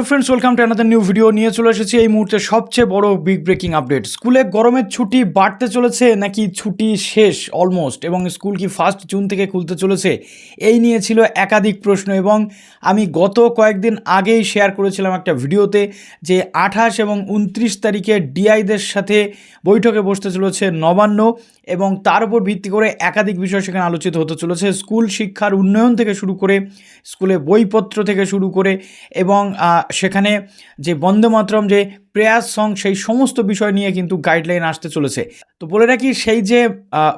Friends, welcome to another new video. নিয়ে চলে এসেছি এই মুহূর্তে সবচেয়ে বড় বিগ ব্রেকিং আপডেট। স্কুলে গরমের ছুটি বাড়তে চলেছে নাকি ছুটি শেষ অলমোস্ট, এবং স্কুল কি 1 জুন থেকে খুলতে চলেছে, এই নিয়ে ছিল একাধিক প্রশ্ন। এবং আমি গত কয়েকদিন আগেই শেয়ার করেছিলাম একটা ভিডিওতে যে 28 এবং 29 তারিখে ডিআইদের সাথে বৈঠকে বসতে চলেছে নবান্ন, এবং তার উপর ভিত্তি করে একাধিক বিষয় সেখানে আলোচিত হতে চলেছে। স্কুল শিক্ষার উন্নয়ন থেকে শুরু করে, স্কুলে বইপত্র থেকে শুরু করে, এবং সেখানে যে বন্দে মাতরম যে প্রেয়ার সং, সেই সমস্ত বিষয় নিয়ে কিন্তু গাইডলাইন আসতে চলেছে। তো বলে রাখি, সেই যে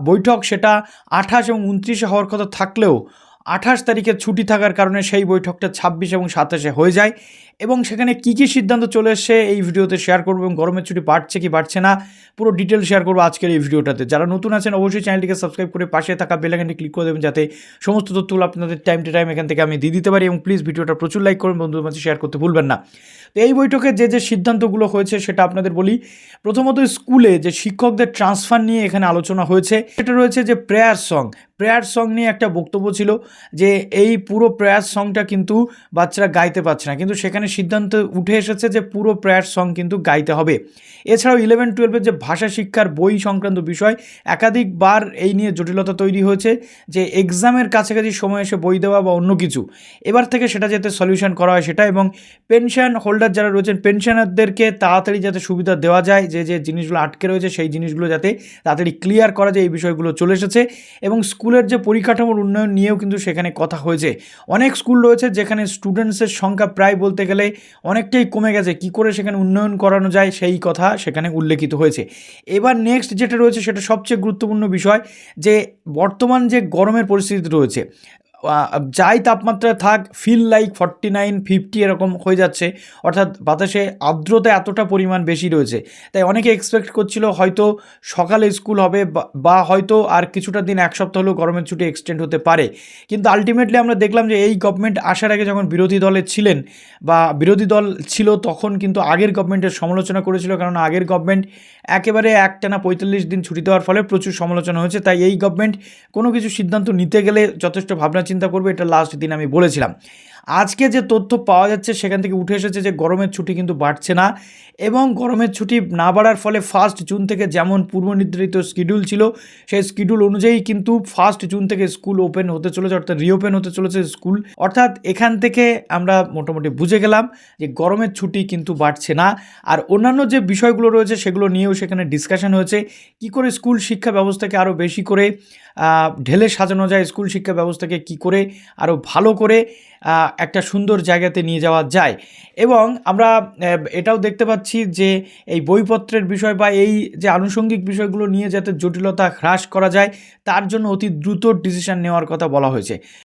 বৈঠক সেটা 28 এবং 29 হওয়ার কথা থাকলেও 28 তারিখে ছুটি থাকার কারণে সেই বৈঠকটা 26 এবং 27 হয়ে যায়। এবং সেখানে কী কী সিদ্ধান্ত চলে এসছে এই ভিডিওতে শেয়ার করবো, এবং গরমের ছুটি বাড়ছে কি বাড়ছে না পুরো ডিটেল শেয়ার করবো আজকের এই ভিডিওটাতে। যারা নতুন আছেন অবশ্যই চ্যানেলটিকে সাবস্ক্রাইব করে পাশে থাকা বেল আইকনটি ক্লিক করে দেবেন, যাতে সমস্ত তথ্যগুলো আপনাদের টাইম টু টাইম এখান থেকে আমি দিয়ে দিতে পারি। এবং প্লিজ ভিডিওটা প্রচুর লাইক করুন, বন্ধুদের মাঝে শেয়ার করতে ভুলবেন না। তো এই বৈঠকে যে সিদ্ধান্তগুলো হয়েছে সেটা আপনাদের বলি। প্রথমত, স্কুলে যে শিক্ষকদের ট্রান্সফার নিয়ে এখানে আলোচনা হয়েছে। এটা রয়েছে যে প্রেয়ার সং নিয়ে একটা বক্তব্য ছিল যে এই পুরো প্রেয়ার সংটা কিন্তু বাচ্চারা গাইতে পারছে না, কিন্তু সেখানে সিদ্ধান্ত উঠে এসেছে যে পুরো প্রেয়ার সং কিন্তু গাইতে হবে। এছাড়াও 11-12 যে ভাষা শিক্ষার বই সংক্রান্ত বিষয়, একাধিকবার এই নিয়ে জটিলতা তৈরি হয়েছে যে এক্সামের কাছাকাছি সময় এসে বই দেওয়া বা অন্য কিছু, এবার থেকে সেটা যাতে সলিউশন করা হয় সেটা। এবং পেনশন হোল্ডার যারা রয়েছেন, পেনশনারদেরকে তাড়াতাড়ি যাতে সুবিধা দেওয়া যায়, যে জিনিসগুলো আটকে রয়েছে সেই জিনিসগুলো যাতে তাড়াতাড়ি ক্লিয়ার করা যায়, এই বিষয়গুলো চলে এসেছে। এবং স্কুলের যে পরিকাঠামোর উন্নয়ন নিয়েও কিন্তু সেখানে কথা হয়েছে। অনেক স্কুল রয়েছে যেখানে স্টুডেন্টসের সংখ্যা প্রায় বলতে গেলে অনেকটাই কমে গেছে, কি করে সেখানে উন্নয়ন করানো যায় সেই কথা সেখানে উল্লেখিত হয়েছে। এবার নেক্সট যেটা রয়েছে সেটা সবচেয়ে গুরুত্বপূর্ণ বিষয়, যে বর্তমান যে গরমের পরিস্থিতি রয়েছে, যাই তাপমাত্রা থাক, ফিল লাইক 49-50 এরকম হয়ে যাচ্ছে, অর্থাৎ বাতাসে আর্দ্রতা এতটা পরিমাণ বেশি রয়েছে। তাই অনেকে এক্সপেক্ট করছিল হয়তো সকালে স্কুল হবে, বা হয়তো আর কিছুটা দিন, এক সপ্তাহ হলেও গরমের ছুটি এক্সটেন্ড হতে পারে। কিন্তু আলটিমেটলি আমরা দেখলাম যে এই গভর্নমেন্ট আসার আগে যখন বিরোধী দলে ছিলেন বা বিরোধী দল ছিল, তখন কিন্তু আগের গভর্নমেন্টের সমালোচনা করেছিল, কারণ আগের গভর্নমেন্ট একেবারে একটানা 45 দিন ছুটি দেওয়ার ফলে প্রচুর সমালোচনা হয়েছে। তাই এই গভর্নমেন্ট কোনো কিছু সিদ্ধান্ত নিতে গেলে যথেষ্ট ভাবনা চিন্তা করবে, এটা লাস্ট দিন আমি বলেছিলাম। আজকে যে তথ্য পাওয়া যাচ্ছে সেখান থেকে উঠে এসেছে যে গরমের ছুটি কিন্তু বাড়ছে না, এবং গরমের ছুটি না বাড়ার ফলে 1 জুন থেকে যেমন পূর্বনির্ধারিত শিডিউল ছিল সেই শিডিউল অনুযায়ী কিন্তু 1 জুন থেকে স্কুল ওপেন হতে চলেছে, অর্থাৎ রিওপেন হতে চলেছে স্কুল। অর্থাৎ এখান থেকে আমরা মোটামুটি বুঝে গেলাম যে গরমের ছুটি কিন্তু বাড়ছে না। আর অন্যান্য যে বিষয়গুলো রয়েছে সেগুলো নিয়েও সেখানে ডিসকাশন হয়েছে, কী করে স্কুল শিক্ষা ব্যবস্থাকে আরও বেশি করে ঢেলে সাজানো যায়, স্কুল শিক্ষা ব্যবস্থাকে কী করে আরও ভালো করে একটা সুন্দর জায়গাতে নিয়ে যাওয়া যায়। এবং আমরা এটাও দেখতে পাচ্ছি যে এই বইপত্রের বিষয় বা এই যে আনুষঙ্গিক বিষয়গুলো নিয়ে যাতে জটিলতা হ্রাস করা যায়, তার জন্য অতি দ্রুত ডিসিশন নেওয়ার কথা বলা হয়েছে।